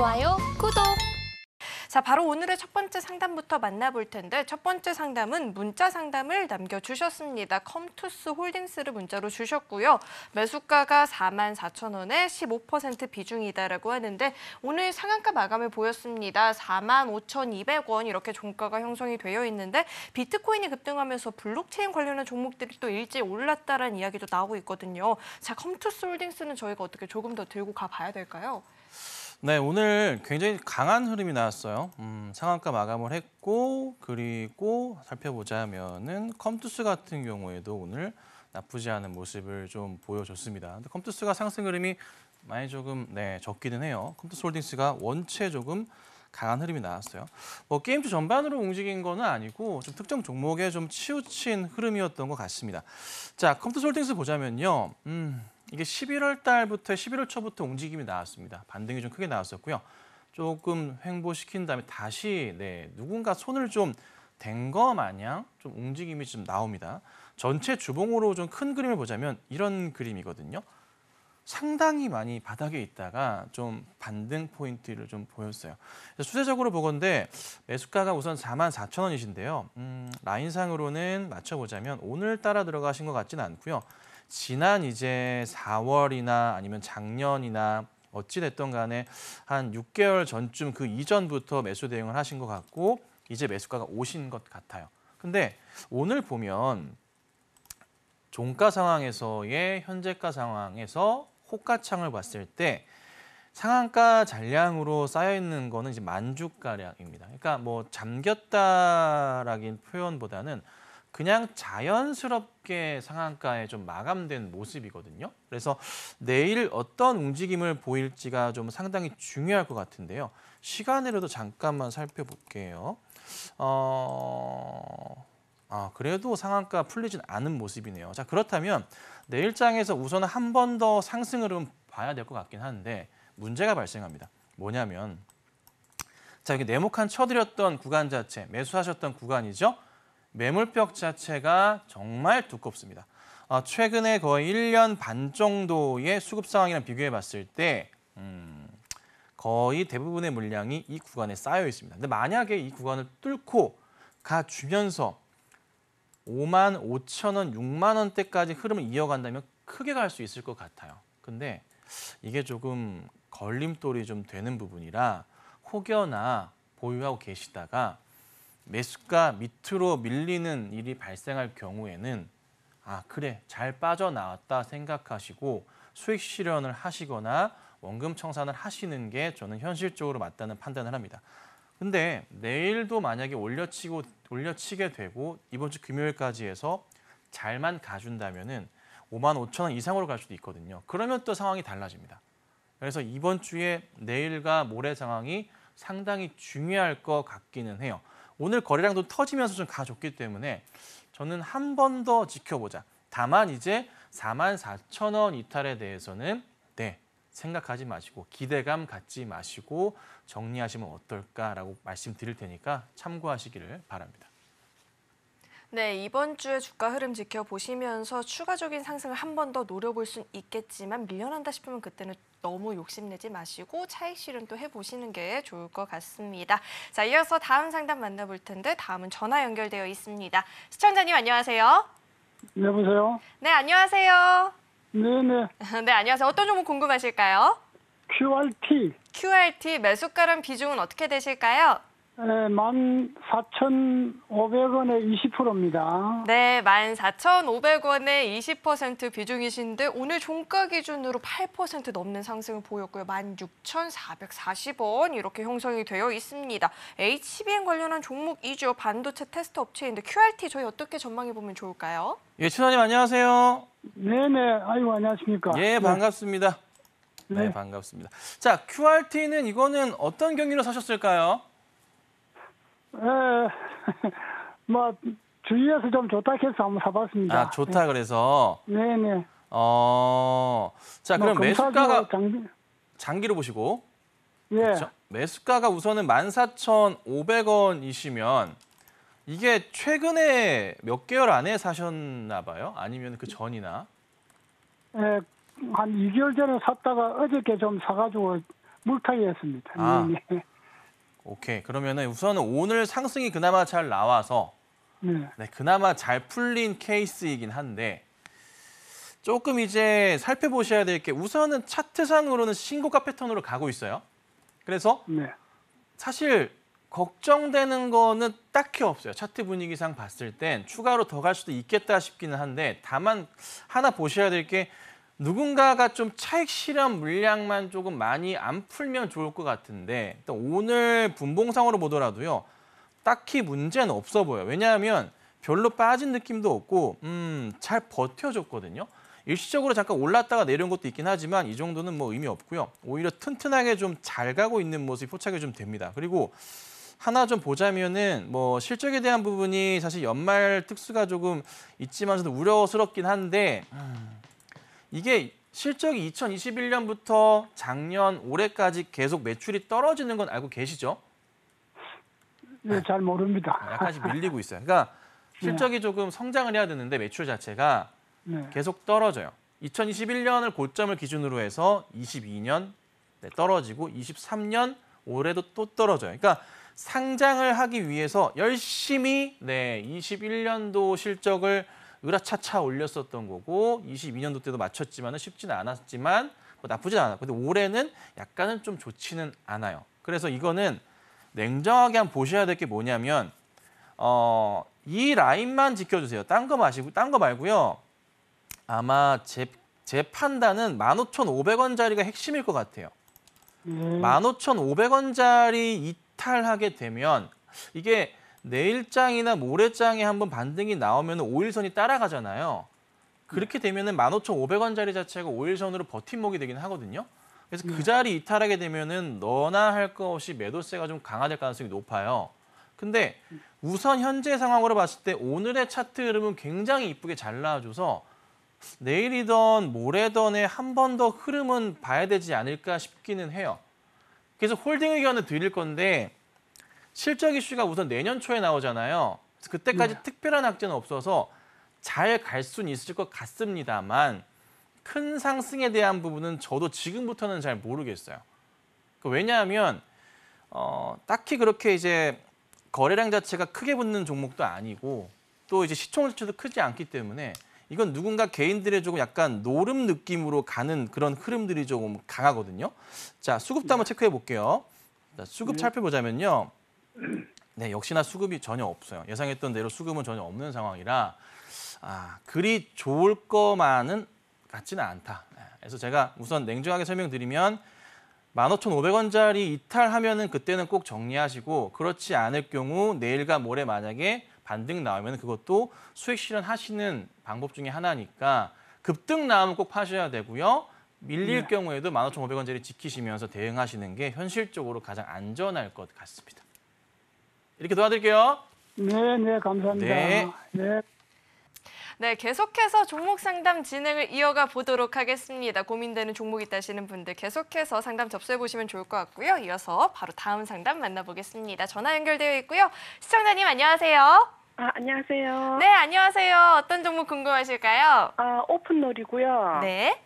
좋아요, 구독! 자, 바로 오늘의 첫 번째 상담부터 만나볼 텐데 첫 번째 상담은 문자 상담을 남겨주셨습니다. 컴투스 홀딩스를 문자로 주셨고요. 매수가가 44,000원에 15% 비중이다라고 하는데 오늘 상한가 마감을 보였습니다. 45,200원 이렇게 종가가 형성이 되어 있는데 비트코인이 급등하면서 블록체인 관련한 종목들이 또 일제히 올랐다라는 이야기도 나오고 있거든요. 자, 컴투스 홀딩스는 저희가 어떻게 조금 더 들고 가봐야 될까요? 네, 오늘 굉장히 강한 흐름이 나왔어요. 상한가 마감을 했고 그리고 살펴보자면은 컴투스 같은 경우에도 오늘 나쁘지 않은 모습을 좀 보여줬습니다. 근데 컴투스가 상승 흐름이 많이 조금 적기는 해요. 컴투스 홀딩스가 원체 조금 강한 흐름이 나왔어요. 뭐 게임주 전반으로 움직인 거는 아니고 좀 특정 종목에 좀 치우친 흐름이었던 것 같습니다. 자, 컴투스 홀딩스 보자면요. 이게 11월 달부터 11월 초부터 움직임이 나왔습니다. 반등이 좀 크게 나왔었고요. 조금 횡보시킨 다음에 다시 누군가 손을 좀 댄 거 마냥 좀 움직임이 좀 나옵니다. 전체 주봉으로 좀 큰 그림을 보자면 이런 그림이거든요. 상당히 많이 바닥에 있다가 좀 반등 포인트를 좀 보였어요. 수세적으로 보건대 매수가가 우선 44,000원이신데요. 라인상으로는 맞춰보자면 오늘따라 들어가신 것 같지는 않고요. 지난 이제 4월이나 아니면 작년이나 어찌 됐든 간에 한 6개월 전쯤 그 이전부터 매수 대응을 하신 것 같고 이제 매수가가 오신 것 같아요. 근데 오늘 보면 종가 상황에서의 현재가 상황에서 호가창을 봤을 때 상한가 잔량으로 쌓여 있는 거는 이제 만주가량입니다. 그러니까 뭐 잠겼다라긴 표현보다는 그냥 자연스럽게 상한가에 좀 마감된 모습이거든요. 그래서 내일 어떤 움직임을 보일지가 좀 상당히 중요할 것 같은데요. 시간으로도 잠깐만 살펴볼게요. 그래도 상한가 풀리진 않은 모습이네요. 자, 그렇다면 내일장에서 우선 한 번 더 상승을 봐야 될 것 같긴 한데 문제가 발생합니다. 뭐냐면 자, 여기 네모칸 쳐드렸던 구간 자체, 매수하셨던 구간이죠. 매물벽 자체가 정말 두껍습니다. 최근에 거의 1년 반 정도의 수급 상황이랑 비교해 봤을 때 거의 대부분의 물량이 이 구간에 쌓여 있습니다. 근데 만약에 이 구간을 뚫고 가주면서 55,000원, 6만 원대까지 흐름을 이어간다면 크게 갈 수 있을 것 같아요. 근데 이게 조금 걸림돌이 좀 되는 부분이라 혹여나 보유하고 계시다가 매수가 밑으로 밀리는 일이 발생할 경우에는 그래 잘 빠져나왔다 생각하시고 수익 실현을 하시거나 원금 청산을 하시는 게 저는 현실적으로 맞다는 판단을 합니다. 근데 내일도 만약에 올려치게 되고 이번 주 금요일까지 해서 잘만 가준다면은 55,000원 이상으로 갈 수도 있거든요. 그러면 또 상황이 달라집니다. 그래서 이번 주에 내일과 모레 상황이 상당히 중요할 것 같기는 해요. 오늘 거래량도 터지면서 좀 가졌기 때문에 저는 한 번 더 지켜보자. 다만 이제 44,000원 이탈에 대해서는 생각하지 마시고 기대감 갖지 마시고 정리하시면 어떨까라고 말씀드릴 테니까 참고하시기를 바랍니다. 네, 이번 주에 주가 흐름 지켜보시면서 추가적인 상승을 한 번 더 노려볼 수는 있겠지만 밀려난다 싶으면 그때는 너무 욕심내지 마시고 차익 실현도 해보시는 게 좋을 것 같습니다. 자, 이어서 다음 상담 만나볼 텐데 다음은 전화 연결되어 있습니다. 시청자님 안녕하세요. 여보세요? 네, 안녕하세요. 네네. 네, 안녕하세요. 어떤 종목 궁금하실까요? QRT. QRT 매수가랑 비중은 어떻게 되실까요? 14,500원에 20%입니다. 네, 14,500원에 20% 비중이신데 오늘 종가 기준으로 8% 넘는 상승을 보였고요. 16,440원 이렇게 형성이 되어 있습니다. HBM 관련한 종목이죠. 반도체 테스트 업체인데 QRT 저희 어떻게 전망해 보면 좋을까요? 예, 친원님 안녕하세요. 네네. 아이고, 안녕하십니까. 예, 반갑습니다. 네, 반갑습니다. 자, QRT는 이거는 어떤 경위로 사셨을까요? 뭐, 주위에서 좀 좋다 해서 한번 사봤습니다. 좋다 그래서. 네네. 자, 그럼 매수가가 장기로 보시고. 예. 그렇죠? 매수가가 우선은 14,500원이시면 이게 최근에 몇 개월 안에 사셨나 봐요? 아니면 그 전이나? 한 2개월 전에 샀다가 어저께 좀 사가지고 물타기였습니다. 아. 네. 오케이. 그러면은 우선은 오늘 상승이 그나마 잘 나와서 네. 네, 그나마 잘 풀린 케이스이긴 한데 조금 이제 살펴보셔야 될 게 우선은 차트상으로는 신고가 패턴으로 가고 있어요. 그래서 네. 사실 걱정되는 거는 딱히 없어요. 차트 분위기상 봤을 땐 추가로 더 갈 수도 있겠다 싶기는 한데 다만 하나 보셔야 될 게 누군가가 좀 차익 실현 물량만 조금 많이 안 풀면 좋을 것 같은데 일단 오늘 분봉상으로 보더라도요. 딱히 문제는 없어 보여요. 왜냐하면 별로 빠진 느낌도 없고 잘 버텨줬거든요. 일시적으로 잠깐 올랐다가 내려온 것도 있긴 하지만 이 정도는 뭐 의미 없고요. 오히려 튼튼하게 좀 잘 가고 있는 모습이 포착이 좀 됩니다. 그리고 하나 좀 보자면은 뭐 실적에 대한 부분이 사실 연말 특수가 조금 있지만서도 우려스럽긴 한데 이게 실적이 2021년부터 작년 올해까지 계속 매출이 떨어지는 건 알고 계시죠? 네, 잘 모릅니다. 약간씩 밀리고 있어요. 그러니까 실적이 조금 성장을 해야 되는데 매출 자체가 네. 계속 떨어져요. 2021년을 고점을 기준으로 해서 22년 떨어지고 23년 올해도 또 떨어져요. 그러니까 상장을 하기 위해서 열심히 21년도 실적을 으라차차 올렸었던 거고 22년도 때도 맞췄지만 쉽지는 않았지만 뭐 나쁘진 않았고 근데 올해는 약간은 좀 좋지는 않아요. 그래서 이거는 냉정하게 한번 보셔야 될 게 뭐냐면 이 라인만 지켜주세요. 딴 거 마시고 딴 거 말고요. 아마 제 판단은 15,500원짜리가 핵심일 것 같아요. 15,500원짜리 이탈하게 되면 이게 내일장이나 모레장에 한번 반등이 나오면 5일선이 따라가잖아요. 그렇게 되면은 15,500원짜리 자체가 5일선으로 버팀목이 되긴 하거든요. 그래서 그 자리 이탈하게 되면은 너나 할 것 없이 매도세가 좀 강화될 가능성이 높아요. 근데 우선 현재 상황으로 봤을 때 오늘의 차트 흐름은 굉장히 이쁘게 잘 나와줘서 내일이던 모레던에 한 번 더 흐름은 봐야 되지 않을까 싶기는 해요. 그래서 홀딩 의견을 드릴 건데 실적 이슈가 우선 내년 초에 나오잖아요. 그래서 그때까지 특별한 악재는 없어서 잘 갈 수는 있을 것 같습니다만 큰 상승에 대한 부분은 저도 지금부터는 잘 모르겠어요. 왜냐하면 딱히 그렇게 이제 거래량 자체가 크게 붙는 종목도 아니고 또 이제 시총 자체도 크지 않기 때문에 이건 누군가 개인들의 조금 약간 노름 느낌으로 가는 그런 흐름들이 조금 강하거든요. 자, 수급도 한번 체크해 볼게요. 자, 수급 살펴보자면요. 네, 역시나 수급이 전혀 없어요. 예상했던 대로 수급은 전혀 없는 상황이라 그리 좋을 거만은 같지는 않다. 그래서 제가 우선 냉정하게 설명드리면 15,500원짜리 이탈하면은 그때는 꼭 정리하시고 그렇지 않을 경우 내일과 모레 만약에 반등 나오면 그것도 수익 실현하시는 방법 중에 하나니까 급등 나오면 꼭 파셔야 되고요. 밀릴 경우에도 15,500원짜리 지키시면서 대응하시는 게 현실적으로 가장 안전할 것 같습니다. 이렇게 도와드릴게요. 네, 네, 감사합니다. 네. 네. 네, 계속해서 종목 상담 진행을 이어가 보도록 하겠습니다. 고민되는 종목 있다시는 분들 계속해서 상담 접수해 보시면 좋을 것 같고요. 이어서 바로 다음 상담 만나보겠습니다. 전화 연결되어 있고요. 시청자님 안녕하세요. 안녕하세요. 네, 안녕하세요. 어떤 종목 궁금하실까요? 오픈롤이고요. 네.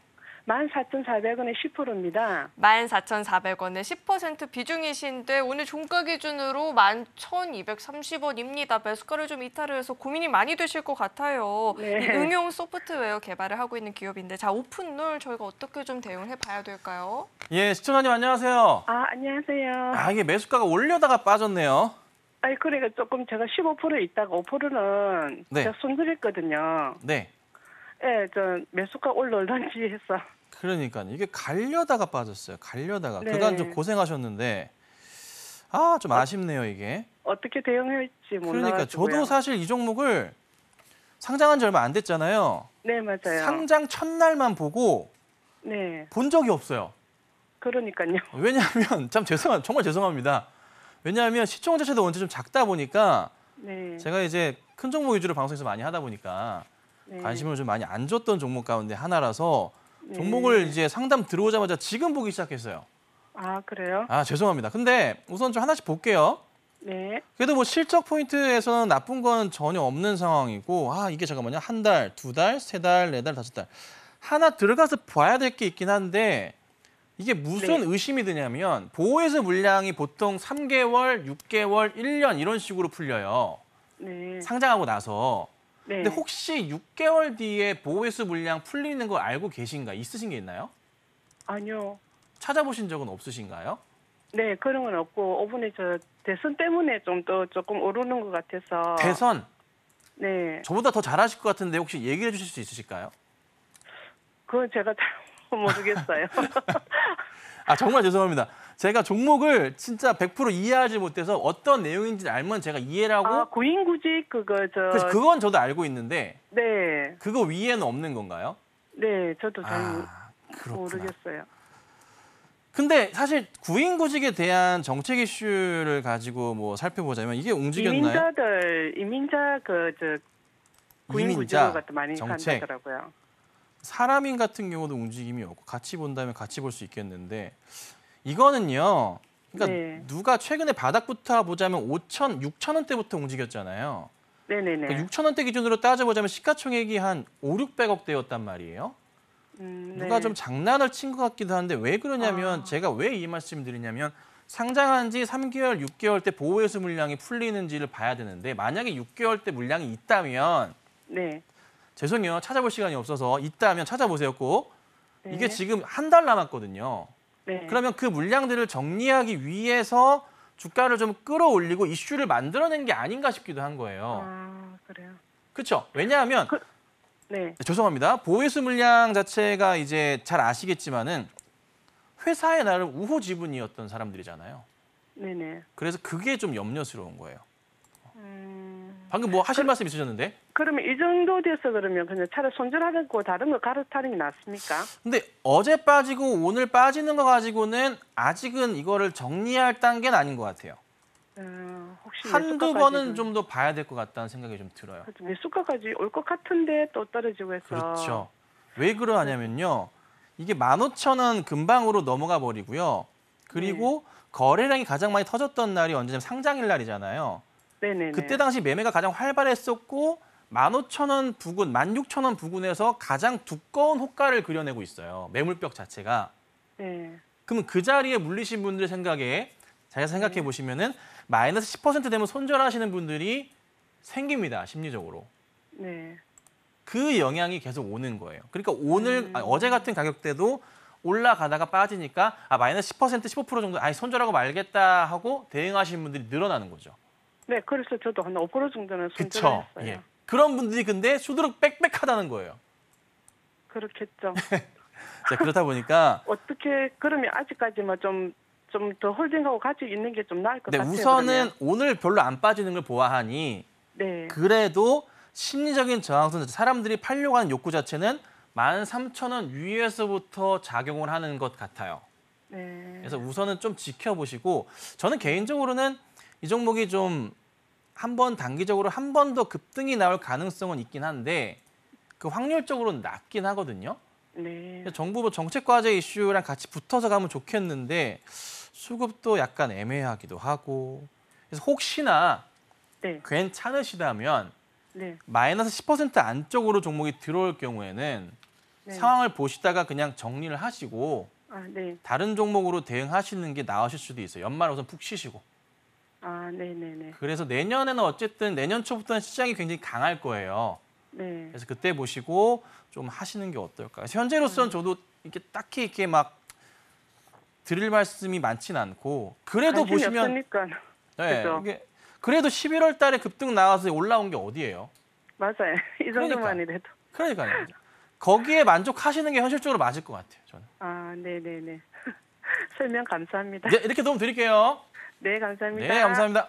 14,400원에 10%입니다. 14,400원에 10% 비중이신데 오늘 종가 기준으로 11,230원입니다. 매수가를 좀 이탈을 해서 고민이 많이 되실 것 같아요. 네. 이 응용 소프트웨어 개발을 하고 있는 기업인데 자 오픈롤 저희가 어떻게 좀 대응을 해봐야 될까요? 예, 시청자님 안녕하세요. 안녕하세요. 이게 매수가가 올려다가 빠졌네요. 그러니까 조금 제가 15% 있다가 5%는 네. 제가 손절했거든요. 네. 예, 저 매수가 올라올런지 해서. 그러니까요. 이게 가려다가 빠졌어요. 가려다가. 네. 그간 좀 고생하셨는데 좀 아쉽네요, 이게. 어떻게 대응할지 몰라가지고요. 그러니까 저도 사실 이 종목을 상장한 지 얼마 안 됐잖아요. 네, 맞아요. 상장 첫날만 보고 네, 본 적이 없어요. 그러니까요. 왜냐하면 정말 죄송합니다. 왜냐하면 시총 자체도 원체 좀 작다 보니까 네. 제가 이제 큰 종목 위주로 방송에서 많이 하다 보니까 네. 관심을 좀 많이 안 줬던 종목 가운데 하나라서 네. 종목을 이제 상담 들어오자마자 지금 보기 시작했어요. 그래요? 죄송합니다. 근데 우선 좀 하나씩 볼게요. 네. 그래도 뭐 실적 포인트에서는 나쁜 건 전혀 없는 상황이고 이게 잠깐만요. 한 달, 두 달, 세 달, 네 달, 다섯 달. 하나 들어가서 봐야 될 게 있긴 한데 이게 무슨 네. 의심이 드냐면 보호해수 물량이 보통 3개월, 6개월, 1년 이런 식으로 풀려요. 네. 상장하고 나서. 네. 근데 혹시 6개월 뒤에 보호해수 물량 풀리는 거 알고 계신가? 있으신 게 있나요? 아니요. 찾아보신 적은 없으신가요? 네, 그런 건 없고 이번에 저 대선 때문에 조금 오르는 것 같아서. 대선 네. 저보다 더 잘하실 것 같은데 혹시 얘기해 주실 수 있으실까요? 그건 제가 잘 모르겠어요. 아 정말 죄송합니다. 제가 종목을 진짜 100% 이해하지 못해서 어떤 내용인지 알면 제가 이해를 하고 아, 구인구직 그래서 그건 저도 알고 있는데 네. 그거 위에는 없는 건가요? 네, 저도 잘 그렇구나. 모르겠어요. 근데 사실 구인구직에 대한 정책 이슈를 가지고 뭐 살펴보자면 이게 움직였나요? 이민자 구인구직을 갖다 많이 정책. 한다더라고요. 사람인 같은 경우도 움직임이 없고 같이 본다면 같이 볼 수 있겠는데 이거는요. 그러니까 네. 누가 최근에 바닥부터 보자면 5천, 6천 원대부터 움직였잖아요. 네네네. 그러니까 6천 원대 기준으로 따져보자면 시가총액이 한 5, 600억대였단 말이에요. 누가 네. 좀 장난을 친 것 같기도 한데 왜 그러냐면 제가 왜 이 말씀을 드리냐면 상장한 지 3개월, 6개월 때 보호해수 물량이 풀리는지를 봐야 되는데 만약에 6개월 때 물량이 있다면 네. 죄송해요. 찾아볼 시간이 없어서 있다면 찾아보세요 꼭. 네. 이게 지금 한 달 남았거든요. 네. 그러면 그 물량들을 정리하기 위해서 주가를 좀 끌어올리고 이슈를 만들어낸 게 아닌가 싶기도 한 거예요. 아, 그래요. 그렇죠? 왜냐하면 네. 죄송합니다. 보호해수 물량 자체가 이제 잘 아시겠지만은 회사의 나름 우호 지분이었던 사람들이잖아요. 네네. 그래서 그게 좀 염려스러운 거예요. 방금 뭐 하실 말씀 있으셨는데? 그러면 이 정도 돼서 그러면 그냥 차라리 손절하고 다른 거 갈아타는 게 낫습니까? 근데 어제 빠지고 오늘 빠지는 거 가지고는 아직은 이거를 정리할 단계는 아닌 것 같아요. 혹시 한두 번은 좀 더 봐야 될 것 같다는 생각이 좀 들어요. 매수가까지 올 것 같은데 또 떨어지고 해서. 그렇죠. 왜 그러냐면요. 이게 15,000원 근방으로 넘어가 버리고요. 그리고 거래량이 가장 많이 터졌던 날이 언제냐면 상장일 날이잖아요. 네네네. 그때 당시 매매가 가장 활발했었고 15,000원 부근, 16,000원 부근에서 가장 두꺼운 호가를 그려내고 있어요. 매물벽 자체가. 네. 그러면 그 자리에 물리신 분들 생각에 잘 생각해 보시면은 마이너스 10% 되면 손절하시는 분들이 생깁니다. 심리적으로. 네. 그 영향이 계속 오는 거예요. 그러니까 오늘 어제 같은 가격대도 올라가다가 빠지니까 마이너스 10%, 15% 정도 손절하고 말겠다 하고 대응하시는 분들이 늘어나는 거죠. 네, 그래서 저도 한 5% 정도는 그렇죠. 손절했어요. 예. 그런 분들이 근데 수두룩 빽빽하다는 거예요. 그렇겠죠. 자, 그렇다 보니까 어떻게 그러면 아직까지만 좀 더 홀딩하고 가지고 있는 게 좀 나을 것 같아요. 우선은 그러면. 오늘 별로 안 빠지는 걸 보아하니 네. 그래도 심리적인 저항성, 사람들이 팔려고 하는 욕구 자체는 13,000원 위에서부터 작용을 하는 것 같아요. 네. 그래서 우선은 좀 지켜보시고 저는 개인적으로는 이 종목이 좀 단기적으로 한 번 더 급등이 나올 가능성은 있긴 한데 그 확률적으로는 낮긴 하거든요. 네. 정부 정책 과제 이슈랑 같이 붙어서 가면 좋겠는데 수급도 약간 애매하기도 하고 그래서 혹시나 네. 괜찮으시다면 네. 마이너스 10% 안쪽으로 종목이 들어올 경우에는 네. 상황을 보시다가 그냥 정리를 하시고 네. 다른 종목으로 대응하시는 게 나으실 수도 있어요. 연말 우선 푹 쉬시고. 네네네. 그래서 내년에는 어쨌든 내년 초부터는 시장이 굉장히 강할 거예요. 네. 그래서 그때 보시고 좀 하시는 게 어떨까. 현재로서는 저도 이렇게 딱히 이렇게 막 드릴 말씀이 많진 않고 그래도 보시면 없으니까. 네, 그죠? 이게 그래도 11월 달에 급등 나와서 올라온 게 어디예요? 맞아요. 이 정도만이라도. 그러니까요. 거기에 만족하시는 게 현실적으로 맞을 것 같아요. 저는. 네네네. 설명 감사합니다. 네, 이렇게 도움 드릴게요. 네, 감사합니다. 네, 감사합니다.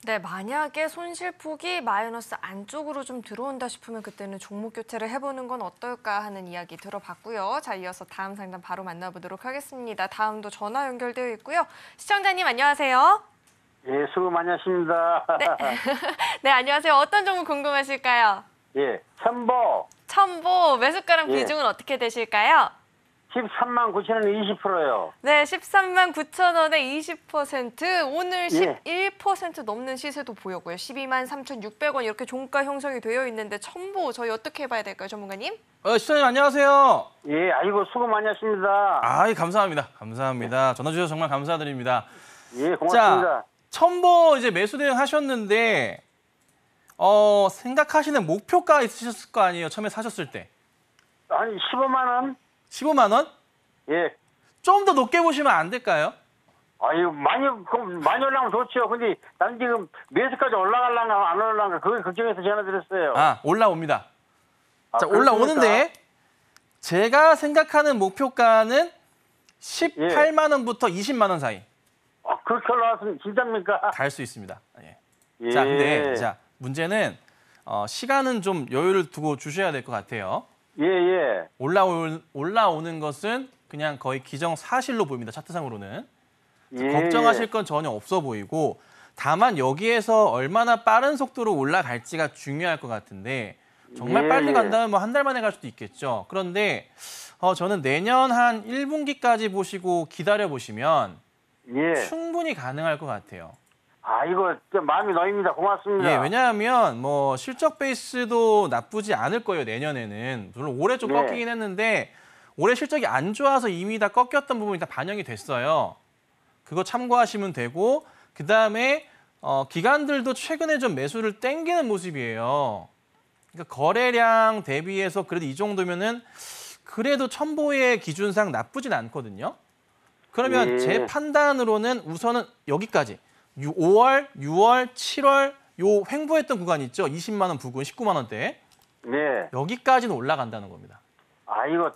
네, 만약에 손실폭이 마이너스 안쪽으로 좀 들어온다 싶으면 그때는 종목 교체를 해보는 건 어떨까 하는 이야기 들어봤고요. 자, 이어서 다음 상담 바로 만나보도록 하겠습니다. 다음도 전화 연결되어 있고요. 시청자님 안녕하세요. 예, 수고 많이 하십니다. 네, 네 안녕하세요. 어떤 종목 궁금하실까요? 예, 첨보 첨보 매수가랑 예. 비중은 어떻게 되실까요? 13만 9천 원에 20%요. 네, 13만 9천 원에 20%, 오늘 예. 11% 넘는 시세도 보였고요. 12만 3,600원 이렇게 종가 형성이 되어 있는데 첨보 저희 어떻게 봐야 될까요, 전문가님? 시청자님 안녕하세요. 예, 아이고 수고 많이 하십니다. 감사합니다. 감사합니다. 전화 주셔서 정말 감사드립니다. 예, 고맙습니다. 자, 첨보 이제 매수 대응 하셨는데 생각하시는 목표가 있으셨을 거 아니에요? 처음에 사셨을 때. 아니 15만 원? 15만 원? 예. 좀 더 높게 보시면 안 될까요? 아유 많이 올라가면 좋죠. 근데 난 지금 매수까지 올라갈란가 안 올라갈란가 그걸 걱정해서 전화드렸어요. 올라옵니다. 자, 그렇습니까? 올라오는데 제가 생각하는 목표가는 18만 원부터 20만 원 사이 그렇게 올라왔으면 진짜입니까? 갈 수 있습니다. 예. 예. 자, 근데 문제는 시간은 좀 여유를 두고 주셔야 될 것 같아요. 예. 올라오는 것은 그냥 거의 기정사실로 보입니다. 차트상으로는. 예. 걱정하실 건 전혀 없어 보이고 다만 여기에서 얼마나 빠른 속도로 올라갈지가 중요할 것 같은데 정말 예. 빨리 간다면 뭐 한 달 만에 갈 수도 있겠죠. 그런데 저는 내년 한 1분기까지 보시고 기다려 보시면 예. 충분히 가능할 것 같아요. 이거 좀 마음이 놓입니다. 고맙습니다. 예, 왜냐하면 뭐 실적 베이스도 나쁘지 않을 거예요. 내년에는. 물론 올해 좀 네. 꺾이긴 했는데 올해 실적이 안 좋아서 이미 다 꺾였던 부분이 다 반영이 됐어요. 그거 참고하시면 되고 그다음에 기관들도 최근에 좀 매수를 땡기는 모습이에요. 그러니까 거래량 대비해서 그래도 이 정도면은 그래도 첨보의 기준상 나쁘진 않거든요. 그러면 예. 제 판단으로는 우선은 여기까지 5월, 6월, 7월 요 횡보했던 구간 있죠. 20만 원 부근, 19만 원대. 네. 여기까지는 올라간다는 겁니다. 이거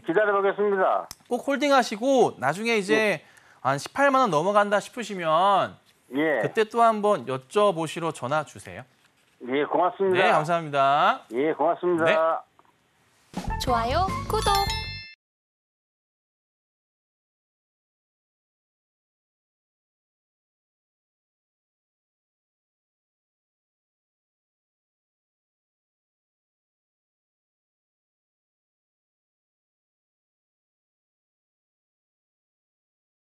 기다려보겠습니다. 꼭 홀딩하시고 나중에 이제 한 18만 원 넘어간다 싶으시면 예. 그때 또 한번 여쭤보시러 전화 주세요. 예, 고맙습니다. 네, 감사합니다. 예, 고맙습니다. 네. 좋아요, 구독.